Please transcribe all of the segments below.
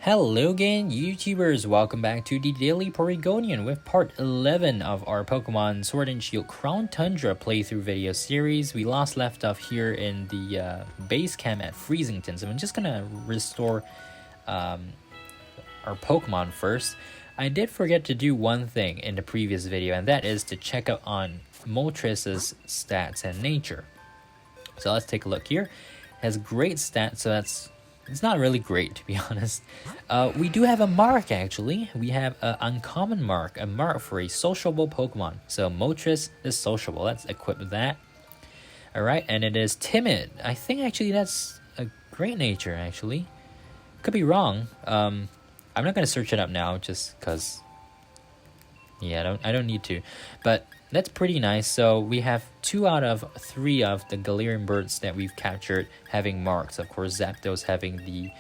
Hello again, YouTubers! Welcome back to the Daily Porygonian with part 11 of our Pokemon Sword and Shield Crown Tundra playthrough video series. We left off here in the base camp at Freezington, so I'm just gonna restore our Pokemon first. I did forget to do one thing in the previous video, and that is to check out on Moltres' stats and nature. So let's take a look here. It has great stats, so it's not really great, to be honest. We do have a mark, actually. We have an uncommon mark, a mark for a sociable Pokemon. So Moltres is sociable. Let's equip that. Alright, and it is timid. I think actually that's a great nature, actually. Could be wrong. I'm not going to search it up now, just because... yeah, I don't need to. But that's pretty nice. So we have 2 out of 3 of the Galarian birds that we've captured having marks. Of course, Zapdos having the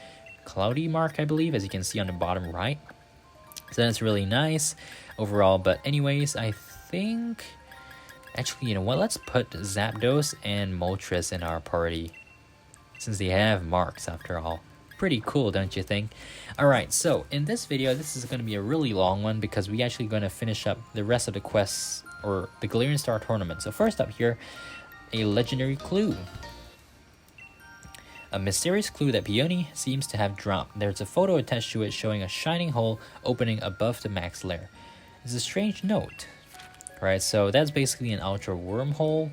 cloudy mark, I believe, as you can see on the bottom right. So that's really nice overall. But anyways, I think... actually, you know what? Let's put Zapdos and Moltres in our party, since they have marks after all. Pretty cool, don't you think? Alright, so in this video, this is going to be a really long one because we're actually going to finish up the rest of the quests, or the Galarian Star Tournament. So first up here, a legendary clue. A mysterious clue that Peony seems to have dropped. There's a photo attached to it showing a shining hole opening above the max lair. It's a strange note. Right, so that's basically an ultra wormhole.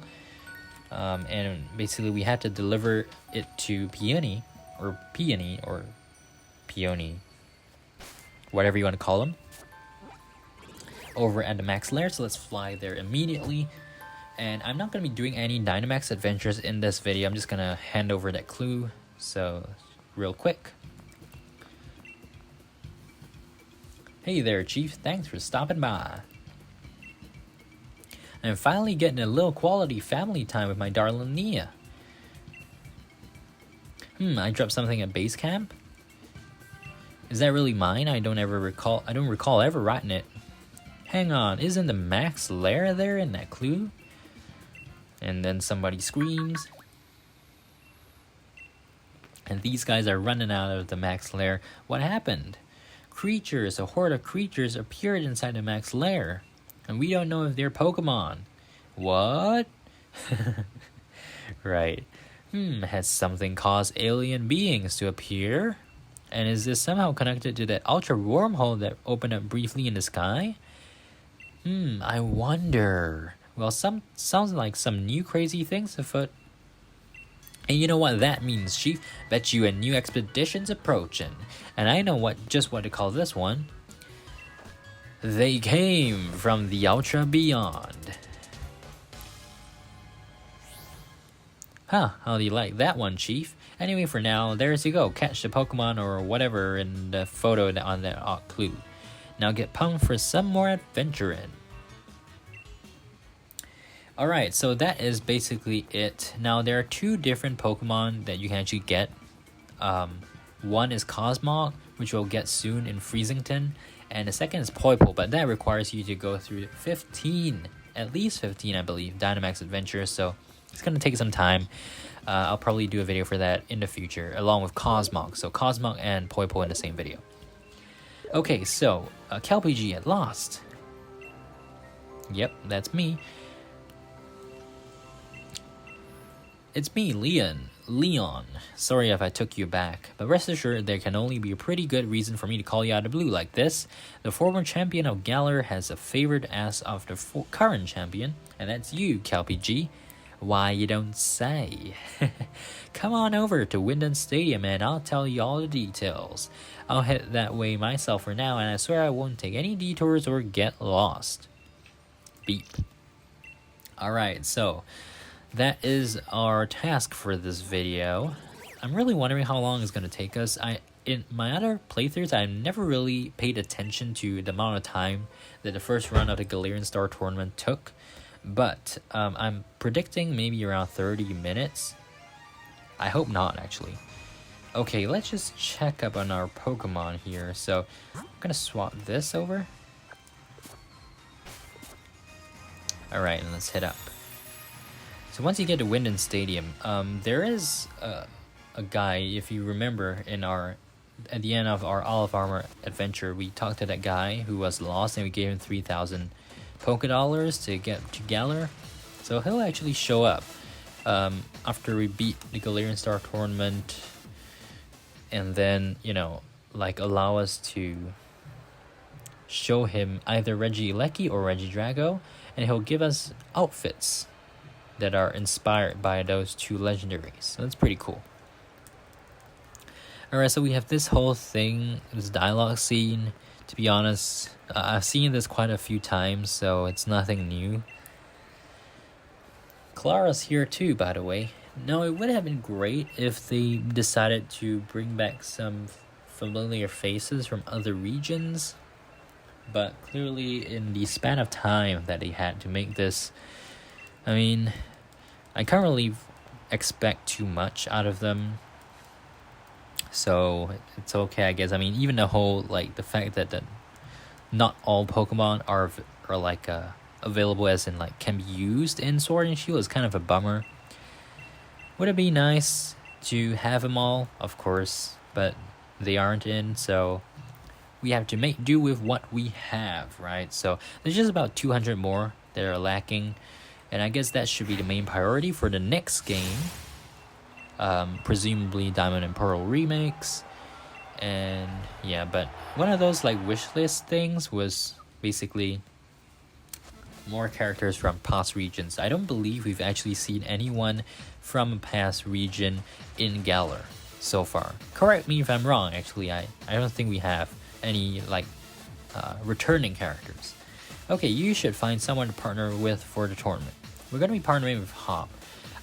And basically we had to deliver it to Peony, or Peony, or Peony, whatever you want to call him, over at the max lair. So let's fly there immediately. And I'm not going to be doing any Dynamax adventures in this video. I'm just going to hand over that clue. So real quick. Hey there, Chief. Thanks for stopping by. I'm finally getting a little quality family time with my darling Nia. I dropped something at base camp? Is that really mine? I don't recall ever writing it. Hang on, isn't the max lair there in that clue? And then somebody screams. And these guys are running out of the max lair. What happened? A horde of creatures appeared inside the max lair. And we don't know if they're Pokemon. What? Right. Has something caused alien beings to appear? And is this somehow connected to that ultra wormhole that opened up briefly in the sky? I wonder. Well, sounds like some new crazy things afoot. And you know what that means, Chief? Bet you a new expedition's approaching. And I know just what to call this one. They came from the ultra beyond. Huh, how do you like that one, Chief? Anyway, for now, there's you go. Catch the Pokemon or whatever in the photo on that clue. Now get pumped for some more adventuring. Alright, so that is basically it. Now, there are 2 different Pokemon that you can actually get. One is Cosmog, which we'll get soon in Freezington. And the second is Poipole, but that requires you to go through at least 15, I believe, Dynamax adventures. So it's going to take some time. I'll probably do a video for that in the future, along with Cosmog. So Cosmog and Poipole in the same video. Okay, so CalPG at lost. Yep, that's me. It's me, Leon. Sorry if I took you back, but rest assured there can only be a pretty good reason for me to call you out of the blue like this. The former champion of Galar has a favored ass of the current champion, and that's you, CalPG. Why, you don't say. Come on over to Wyndon Stadium and I'll tell you all the details. I'll head that way myself for now, and I swear I won't take any detours or get lost. Beep. Alright, so that is our task for this video. I'm really wondering how long it's going to take us. In my other playthroughs, I never really paid attention to the amount of time that the first run of the Galarian Star Tournament took. But I'm predicting maybe around 30 minutes. I hope not, actually. Okay, let's just check up on our Pokemon here. So I'm going to swap this over. Alright, and let's head up. So once you get to Wyndon Stadium, there is a guy, if you remember, in our at the end of our Olive Armor adventure, we talked to that guy who was lost, and we gave him 3,000 Poké Dollars to get to Galar. So he'll actually show up after we beat the Galarian Star Tournament, and then, you know, like allow us to show him either Regieleki or Regidrago, and he'll give us outfits that are inspired by those two legendaries. So that's pretty cool. Alright, so we have this whole thing, this dialogue scene. To be honest, I've seen this quite a few times, so it's nothing new. Clara's here too, by the way. Now, it would have been great if they decided to bring back some familiar faces from other regions, but clearly in the span of time that they had to make this, I mean, I can't really expect too much out of them, so it's okay, I guess. I mean, even the whole, like, the fact that not all Pokemon are like available, as in like can be used in Sword and Shield, is kind of a bummer. Would it be nice to have them all? Of course, but they aren't in, so we have to make do with what we have, right? So there's just about 200 more that are lacking, and I guess that should be the main priority for the next game. Presumably Diamond and Pearl remakes. And yeah, but one of those like wish list things was basically more characters from past regions. I don't believe we've actually seen anyone from a past region in Galar so far. Correct me if I'm wrong, actually. I don't think we have any like returning characters. Okay, you should find someone to partner with for the tournament. We're going to be partnering with Hop.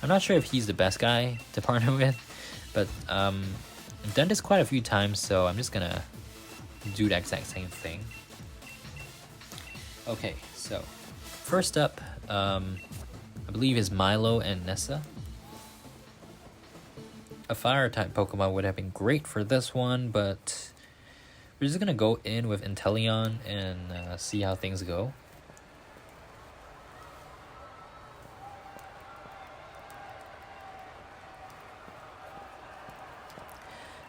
I'm not sure if he's the best guy to partner with, but I've done this quite a few times, so I'm just gonna do the exact same thing. Okay, so first up, I believe is Milo and Nessa. A fire type Pokemon would have been great for this one, but we're just gonna go in with Inteleon and see how things go.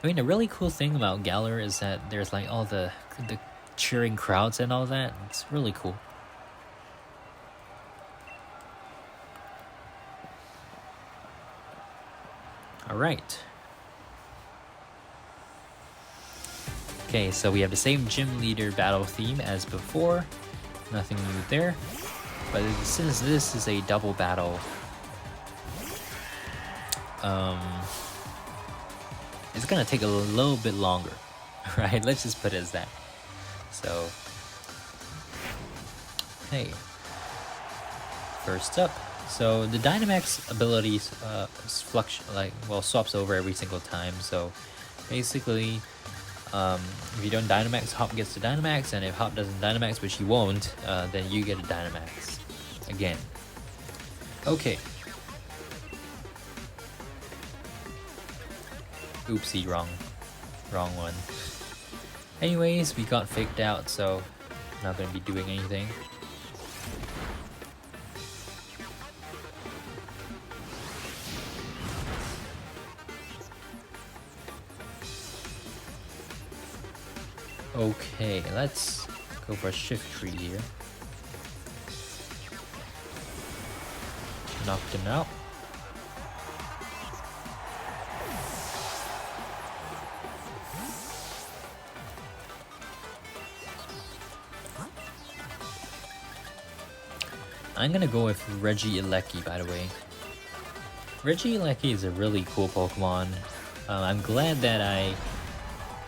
I mean, the really cool thing about Galar is that there's like all the cheering crowds and all that. It's really cool. Alright. Okay, so we have the same gym leader battle theme as before. Nothing new there. But since this is a double battle, it's gonna take a little bit longer, right? Let's just put it as that. So, hey, first up. So the Dynamax abilities swaps over every single time. So basically, if you don't Dynamax, Hop gets the Dynamax, and if Hop doesn't Dynamax, which he won't, then you get a Dynamax again. Okay. Oopsie, wrong one. Anyways, we got faked out, so not gonna be doing anything. Okay, let's go for a Shift Tree here. Knocked him out. I'm gonna go with Regieleki, by the way. Regieleki is a really cool Pokemon. I'm glad that I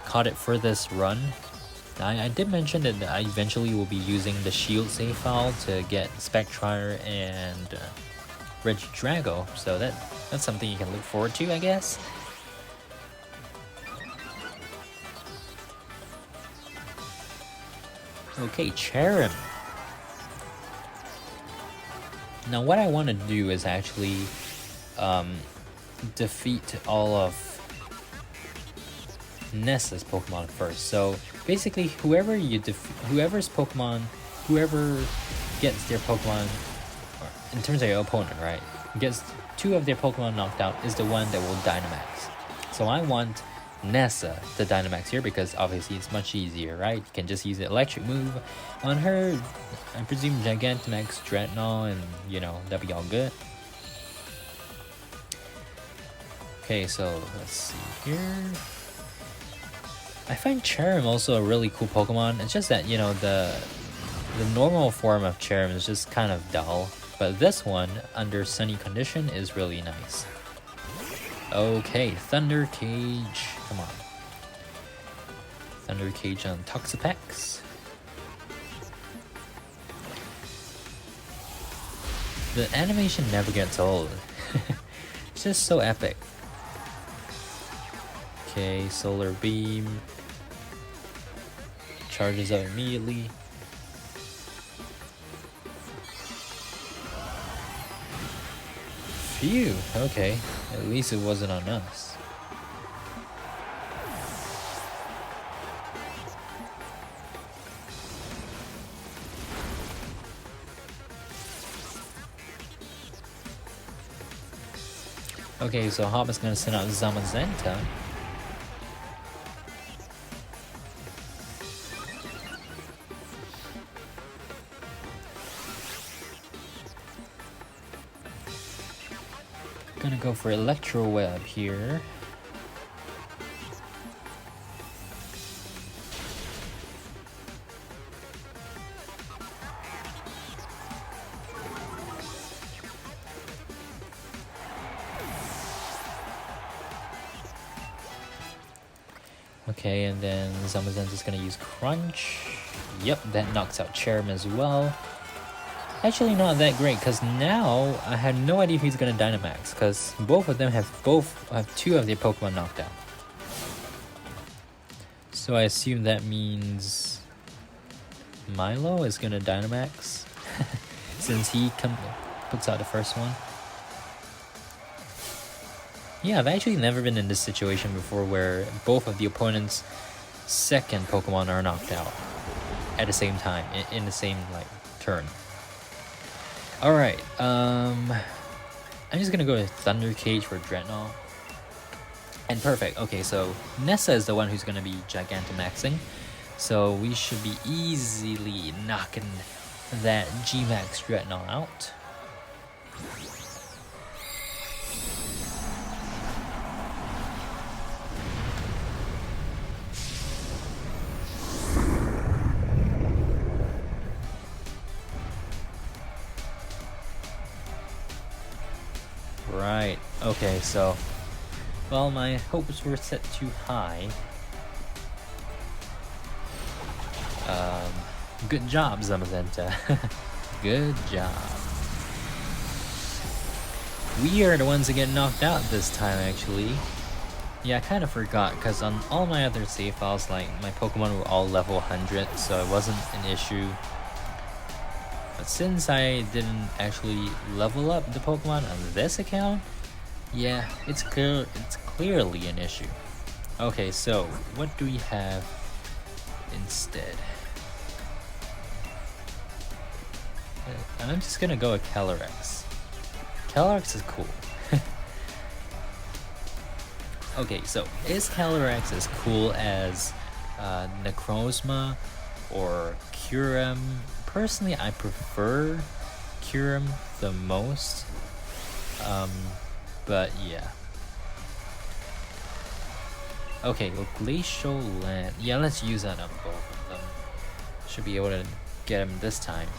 caught it for this run. I did mention that I eventually will be using the Shield save file to get Spectrier and Regidrago, so that's something you can look forward to, I guess. Okay, Cherim. Now what I want to do is actually defeat all of Nessa's Pokemon first. So basically, whoever gets their Pokemon, or in terms of your opponent, right, gets 2 of their Pokemon knocked out, is the one that will Dynamax. So I want Nessa to Dynamax here because obviously it's much easier, right? You can just use the electric move on her. I presume Gigantamax Dreadnought, and you know, that'd be all good. Okay, so let's see here. I find Cherrim also a really cool Pokemon. It's just that, you know, the normal form of Cherrim is just kind of dull, but this one under sunny condition is really nice. Okay, Thunder Cage. Come on. Thunder Cage on Toxapex. The animation never gets old. It's just so epic. Okay, Solar Beam. Charges up immediately. Phew, okay. At least it wasn't on us. Okay, so Hop is gonna send out Zamazenta. Gonna go for Electro Web here. Okay, and then Zamazenta is gonna use Crunch. Yep, that knocks out Cherrim as well. Actually not that great, because now I have no idea if he's gonna Dynamax, because both of them have two of their Pokemon knocked out. So I assume that means Milo is gonna Dynamax since he puts out the first one. Yeah, I've actually never been in this situation before where both of the opponent's second Pokemon are knocked out at the same time, in the same like turn. Alright, I'm just gonna go with Thunder Cage for Dreadnought. And perfect, okay, so Nessa is the one who's gonna be Gigantamaxing. So we should be easily knocking that G-Max Dreadnought out. Right, okay, so, well, my hopes were set too high. Good job, Zamazenta. Good job. We are the ones that get knocked out this time, actually. Yeah, I kind of forgot, because on all my other save files, like, my Pokemon were all level 100, so it wasn't an issue. But since I didn't actually level up the Pokemon on this account, yeah, it's clearly an issue. Okay, so what do we have instead? I'm just gonna go with Calyrex. Calyrex is cool. Okay, so is Calyrex as cool as Necrozma or Kyurem? Personally, I prefer Kyurem the most, but yeah. Okay, well, Glacial Land. Yeah, let's use that on both of them. Should be able to get him this time.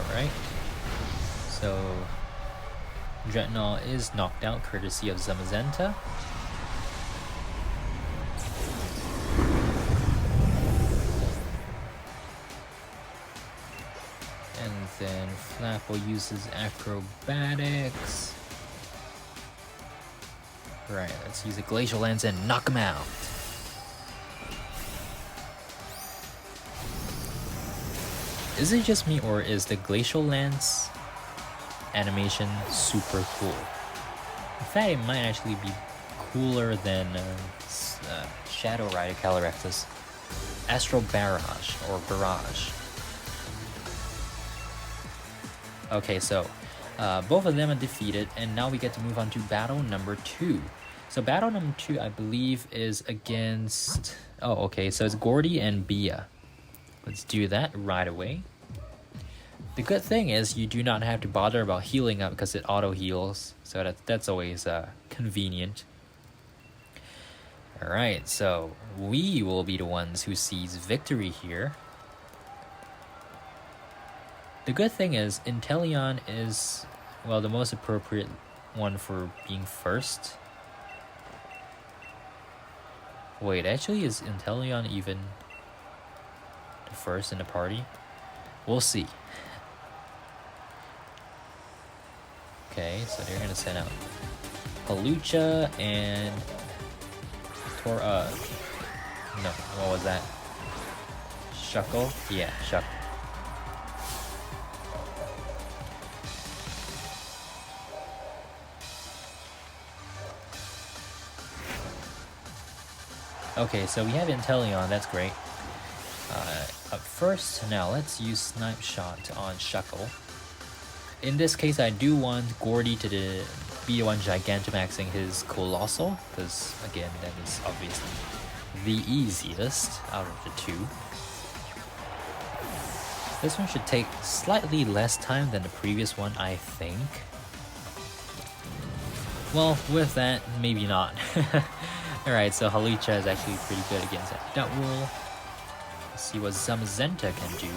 Alright. So Dreadnought is knocked out courtesy of Zamazenta. And then Flapple uses Acrobatics. Right, let's use a Glacial Lance and knock him out. Is it just me, or is the Glacial Lance animation super cool? In fact, it might actually be cooler than Shadow Rider Calyrex's Astral Barrage or Barrage. Okay, so both of them are defeated, and now we get to move on to battle number 2. So battle number 2, I believe, is against... Oh, okay, so it's Gordy and Bia. Let's do that right away. The good thing is you do not have to bother about healing up because it auto-heals, so that's always convenient. Alright, so we will be the ones who sees victory here. The good thing is Inteleon is, well, the most appropriate one for being first. Wait, actually, is Inteleon even the first in the party? We'll see. Okay, so they're gonna send out Palucha and no, what was that? Shuckle? Yeah, Shuckle. Okay, so we have Inteleon, that's great. Up first, now let's use Snipe Shot on Shuckle. In this case, I do want Gordy to be the one Gigantamaxing his Colossal, because again, that is obviously the easiest out of the two. This one should take slightly less time than the previous one, I think. Well, with that, maybe not. Alright, so Hawlucha is actually pretty good against that Duckwall. Let's see what Zamazenta can do.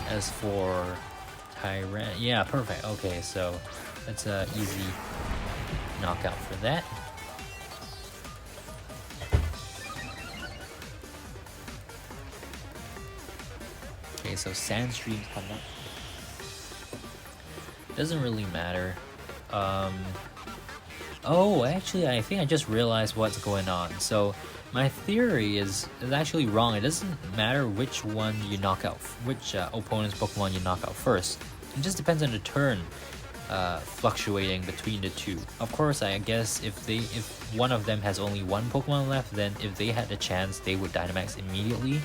As for Tyran... Yeah, perfect. Okay, so that's an easy knockout for that. Okay, so Sandstream's coming up. Doesn't really matter. Oh, actually, I think I just realized what's going on. So my theory is actually wrong. It doesn't matter which one you knock out, which opponent's Pokemon you knock out first. It just depends on the turn fluctuating between the two. Of course, I guess if one of them has only one Pokemon left, then if they had the chance, they would Dynamax immediately.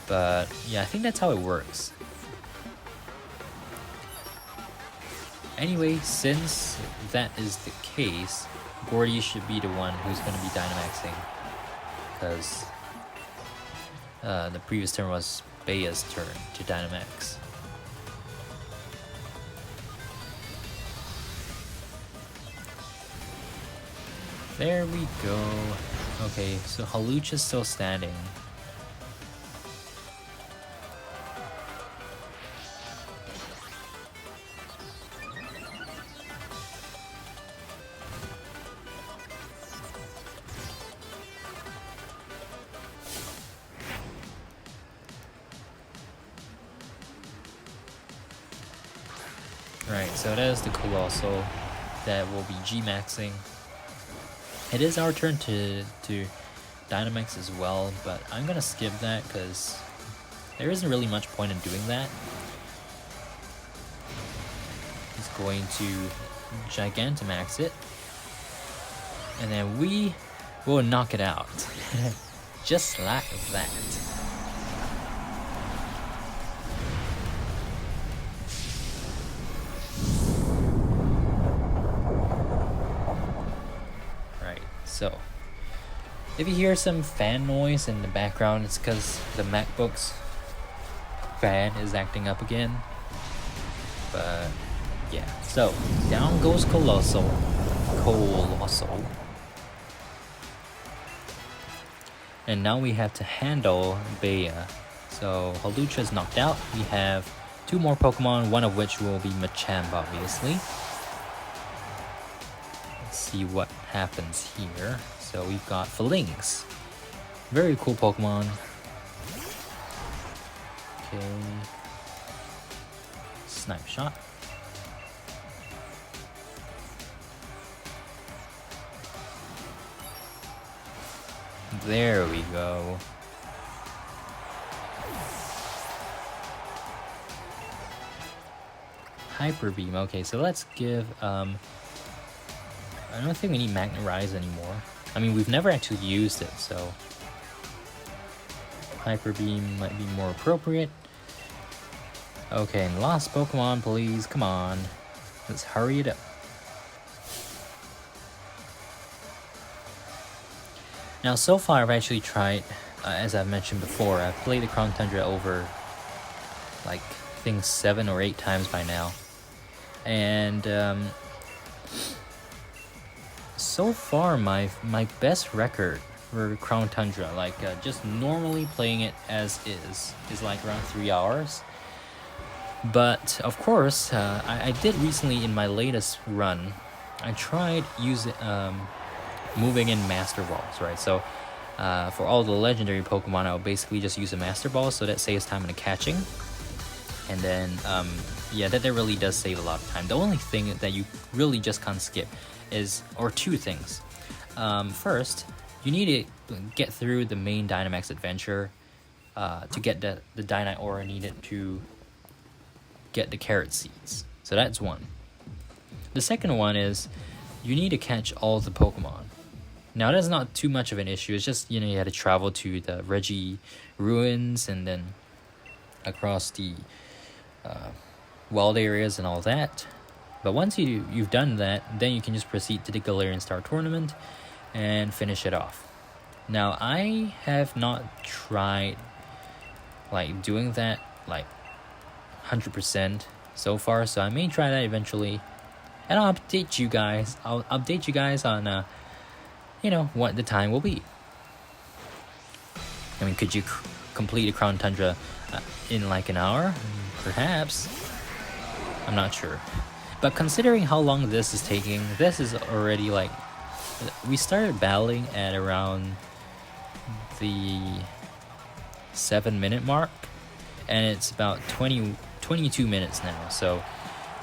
But yeah, I think that's how it works. Anyway, since that is the case, Gordy should be the one who's going to be Dynamaxing, because the previous turn was Bea's turn to Dynamax. There we go. Okay, so Hawlucha's still standing. Right, so that is the Colossal that will be G-Maxing. It is our turn to Dynamax as well, but I'm gonna skip that because there isn't really much point in doing that. He's going to Gigantamax it, and then we will knock it out. Just like that. So, if you hear some fan noise in the background, it's because the MacBook's fan is acting up again. But, yeah. So, down goes Colossal. And now we have to handle Bea. So, Hawlucha is knocked out. We have two more Pokemon, one of which will be Machamp, obviously. See what happens here. So we've got Phalanx. Very cool Pokemon. Okay. Snipe Shot. There we go. Hyper Beam. Okay, so let's give I don't think we need Magnet Rise anymore. I mean, we've never actually used it, so Hyper Beam might be more appropriate. Okay, and last Pokemon, please. Come on. Let's hurry it up. Now, so far, I've actually tried, as I've mentioned before, I've played the Crown Tundra over, like, I think 7 or 8 times by now. And, so far, my best record for Crown Tundra, like, just normally playing it as is like around 3 hours. But, of course, I did recently, in my latest run, I tried using, moving in Master Balls, right? So, for all the legendary Pokemon, I'll basically just use a Master Ball, so that saves time in the catching. And then, yeah, that really does save a lot of time. The only thing that you really just can't skip is, or 2 things. First, you need to get through the main Dynamax adventure to get the Dynite Aura needed to get the Carrot Seeds. So that's one. The second one is you need to catch all the Pokemon. Now that's not too much of an issue. It's just, you know, you had to travel to the Reggie ruins and then across the wild areas and all that. But once you've done that, then you can just proceed to the Galarian Star Tournament and finish it off. Now I have not tried like doing that like 100% so far, so I may try that eventually, and I'll update you guys. I'll update you guys on you know, what the time will be. I mean, could you complete a Crown Tundra in like an hour? Perhaps. I'm not sure. But considering how long this is taking, this is already like, we started battling at around the 7-minute mark, and it's about 22 minutes now. So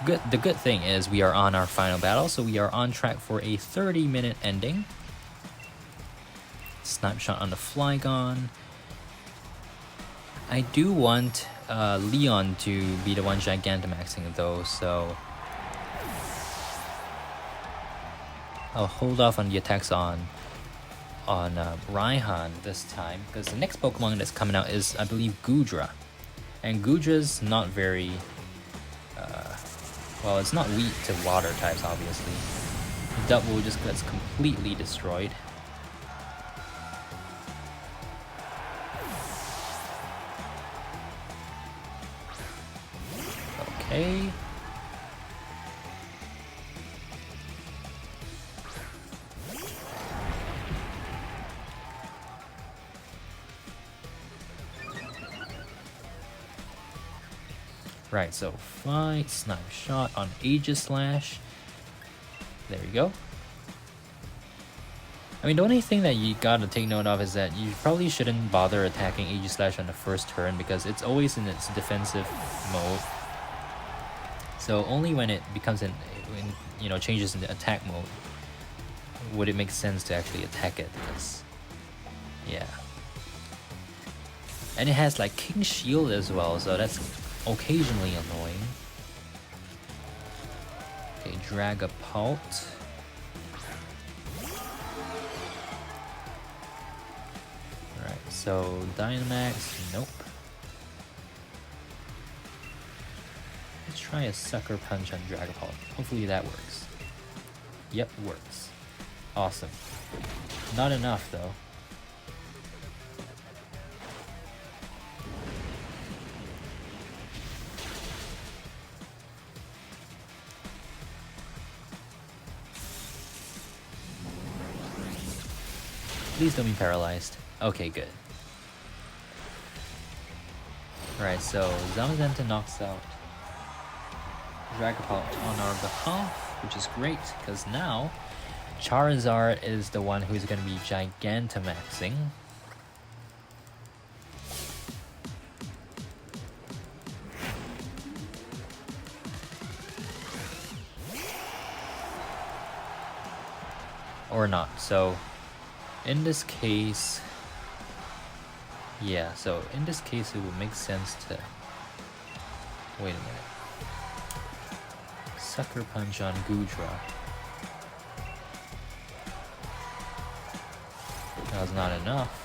the good thing is we are on our final battle, so we are on track for a 30-minute ending. Snipe Shot on the Flygon. I do want Leon to be the one Gigantamaxing though, so I'll hold off on the attacks on Raihan this time, because the next Pokemon that's coming out is, I believe, Goodra. And Goodra's not very well, it's not weak to water types, obviously. Double just gets completely destroyed. Okay. Right, so fight, Snipe Shot on Aegislash. There you go. I mean, the only thing that you gotta take note of is that you probably shouldn't bother attacking Aegislash on the first turn, because it's always in its defensive mode. So only when it becomes you know, changes into attack mode would it make sense to actually attack it. Because, yeah. And it has like King Shield as well, so that's occasionally annoying. Okay, Dragapult. Alright, so Dynamax, nope. Let's try a Sucker Punch on Dragapult. Hopefully that works. Yep, works. Awesome. Not enough though. Please don't be paralyzed. Okay, good. Alright, so Zamazenta knocks out Dragapult on our behalf, which is great, because now Charizard is the one who's going to be Gigantamaxing. Or not, so in this case, yeah, so in this case it would make sense to, wait a minute, Sucker Punch on Goodra. That was not enough.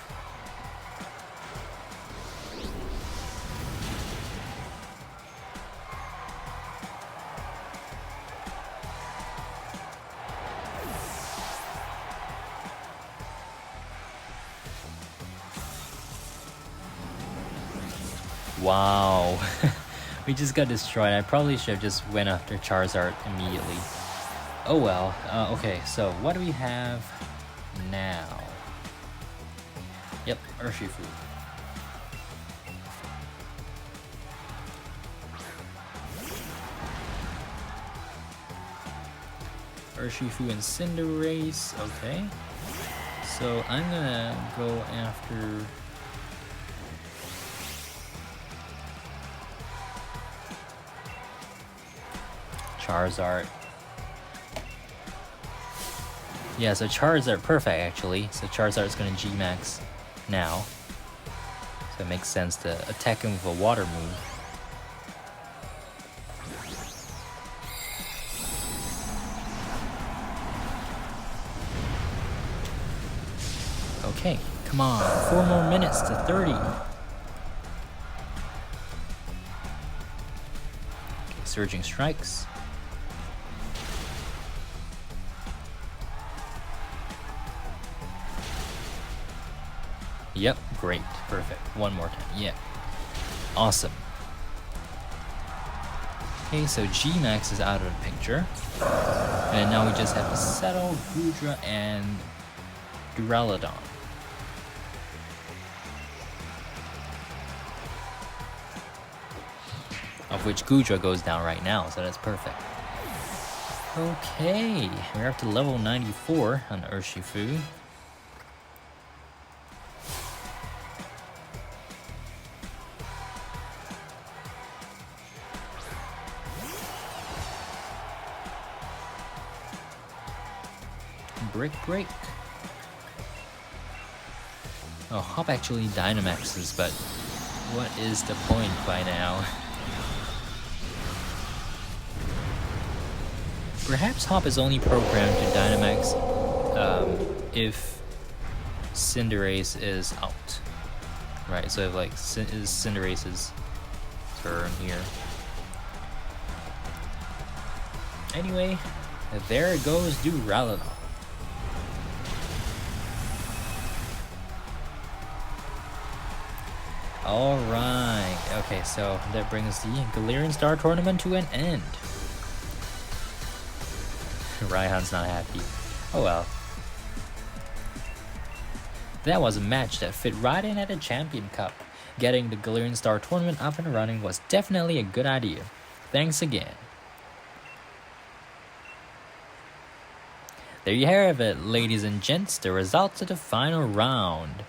Wow. We just got destroyed. I probably should have just went after Charizard immediately. Oh well. Okay, so what do we have now? Yep, Urshifu. Urshifu and Cinderace. Okay. So I'm gonna go after Charizard. Yeah, so Charizard, perfect actually. So Charizard's gonna G-Max now. So it makes sense to attack him with a water move. Okay, come on, 4 more minutes to 30. Okay, Surging Strikes. Yep, great, perfect. One more time, yeah. Awesome. Okay, so G-Max is out of the picture. And now we just have to settle Goodra and Duraludon. Of which Goodra goes down right now, so that's perfect. Okay, we're up to level 94 on Urshifu. Break. Oh, Hop actually Dynamaxes, but what is the point by now? Perhaps Hop is only programmed to Dynamax if Cinderace is out. Right, so if like is Cinderace's turn here. Anyway, there it goes Duraludon. Alright, okay, so that brings the Galarian Star Tournament to an end. Raihan's not happy. Oh well. That was a match that fit right in at a Champion Cup. Getting the Galarian Star Tournament up and running was definitely a good idea. Thanks again. There you have it, ladies and gents, the results of the final round.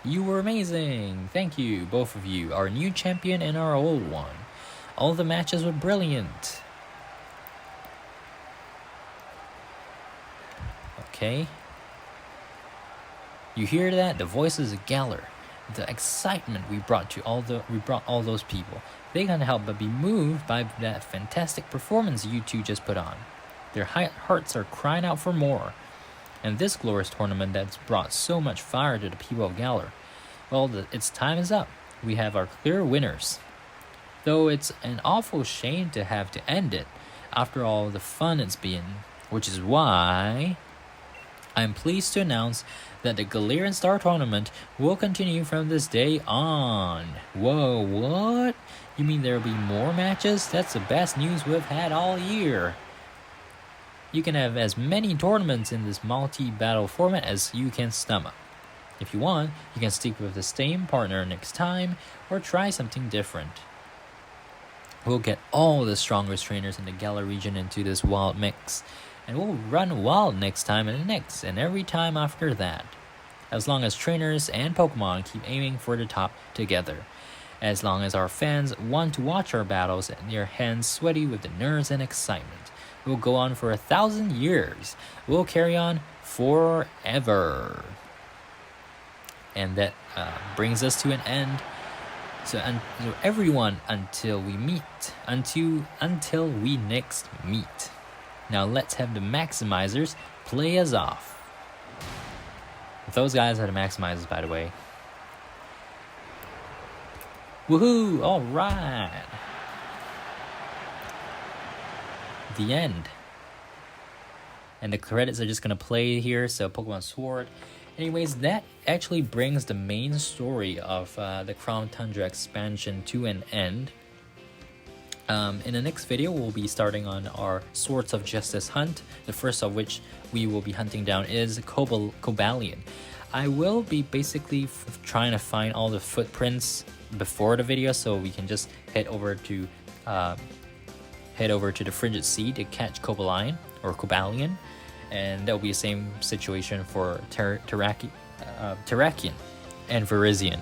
You were amazing! Thank you, both of you, our new champion and our old one. All the matches were brilliant. Okay. You hear that? The voices of Galar. The excitement we brought all those people. They can't help but be moved by that fantastic performance you two just put on. Their hearts are crying out for more. And this glorious tournament that's brought so much fire to the people of Galar. Well, its time is up. We have our clear winners. Though it's an awful shame to have to end it, after all the fun it's been. Which is why I'm pleased to announce that the Galarian Star Tournament will continue from this day on. Whoa, what? You mean there'll be more matches? That's the best news we've had all year. You can have as many tournaments in this multi-battle format as you can stomach. If you want, you can stick with the same partner next time, or try something different. We'll get all the strongest trainers in the Galar region into this wild mix, and we'll run wild next time and the next, and every time after that. As long as trainers and Pokemon keep aiming for the top together. As long as our fans want to watch our battles and their hands sweaty with the nerves and excitement. We'll go on for 1,000 years. We'll carry on forever. And that brings us to an end. So everyone, until we next meet. Now let's have the Maximizers play us off. Those guys are the Maximizers, by the way. Woohoo! All right. The end. and the credits are just gonna play here. So Pokemon Sword. Anyways, that actually brings the main story of the Crown Tundra expansion to an end. In the next video, we'll be starting on our Swords of Justice hunt, the first of which we will be hunting down is Cobalion. I will be basically trying to find all the footprints before the video, so we can just head over to the Frigid Sea to catch Cobalion, and that'll be the same situation for Terrakion and Virizion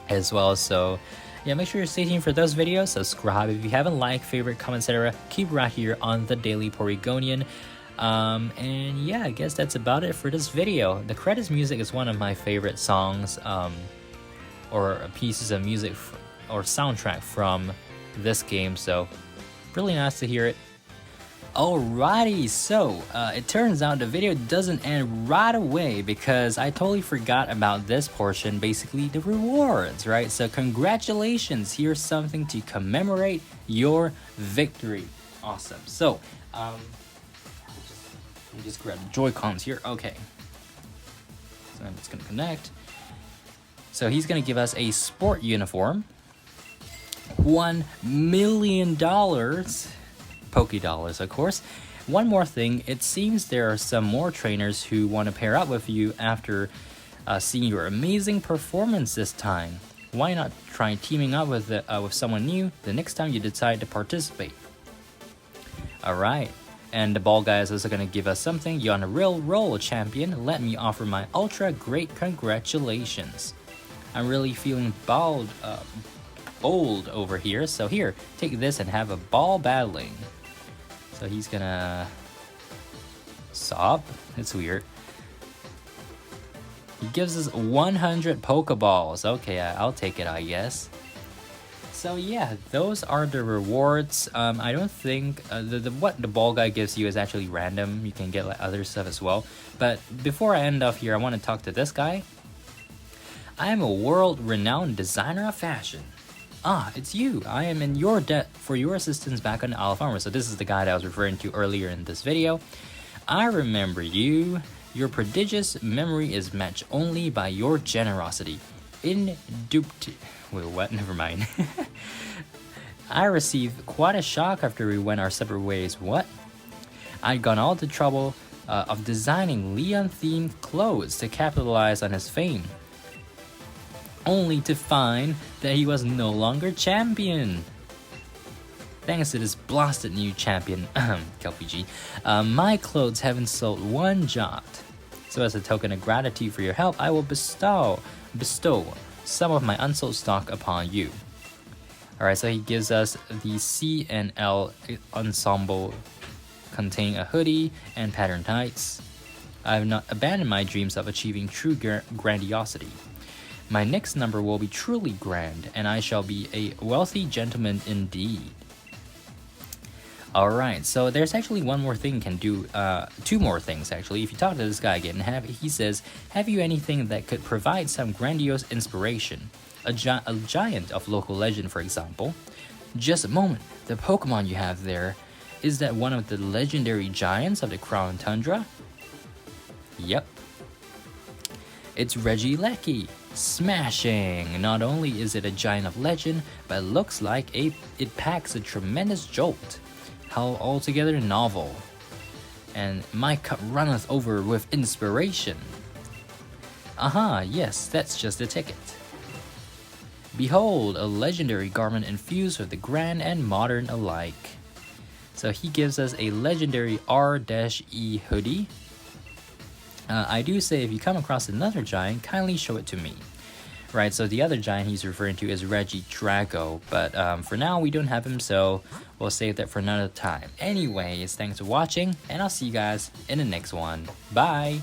as well. So yeah, make sure you stay tuned for those videos. Subscribe if you haven't, like, favorite, comment, etc. Keep right here on the Daily Porygonian. And yeah, I guess that's about it for this video. The credits music is one of my favorite songs, or pieces of music or soundtrack from this game, so really nice to hear it. Alrighty, so it turns out the video doesn't end right away because I totally forgot about this portion, basically the rewards, right? So congratulations, here's something to commemorate your victory. Awesome. So let me just grab the Joy-Cons here. Okay, so I'm just gonna connect. So he's gonna give us a sport uniform, $1 million Pokédollars, of course. One more thing, it seems there are some more trainers who want to pair up with you after seeing your amazing performance this time. Why not try teaming up with someone new the next time you decide to participate? Alright, and the ball guy is also going to give us something. You're on a real roll, champion. Let me offer my ultra great congratulations. I'm really feeling bold over here, so here, take this and have a ball battling. So he's gonna sob. It's weird. He gives us 100 Pokeballs. Okay, I'll take it, I guess. So yeah, those are the rewards. I don't think what the ball guy gives you is actually random. You can get like other stuff as well. But before I end off here, I want to talk to this guy. I am a world-renowned designer of fashion. Ah, it's you. I am in your debt for your assistance back on Alpha. So this is the guy that I was referring to earlier in this video. I remember you. Your prodigious memory is matched only by your generosity. Wait, what? Never mind. I received quite a shock after we went our separate ways. What? I'd gone all the trouble of designing Leon-themed clothes to capitalize on his fame, only to find that he was no longer champion. Thanks to this blasted new champion, KLPG, my clothes haven't sold one jot. So as a token of gratitude for your help, I will bestow some of my unsold stock upon you. Alright, so he gives us the C and L ensemble containing a hoodie and pattern tights. I have not abandoned my dreams of achieving true grandiosity. My next number will be truly grand, and I shall be a wealthy gentleman indeed. Alright, so there's actually one more thing you can do, two more things actually. If you talk to this guy again, he says, have you anything that could provide some grandiose inspiration? A giant of local legend, for example. Just a moment, the Pokemon you have there, is that one of the legendary giants of the Crown Tundra? Yep. It's Regieleki. Smashing! Not only is it a giant of legend, but it looks like it packs a tremendous jolt. How altogether novel. And my cup runneth over with inspiration. Aha, yes, that's just the ticket. Behold, a legendary garment infused with the grand and modern alike. So he gives us a legendary R-E hoodie. I do say if you come across another giant, kindly show it to me. Right, so the other giant he's referring to is Regidrago, but for now we don't have him, so we'll save that for another time. Anyways, thanks for watching, and I'll see you guys in the next one. Bye!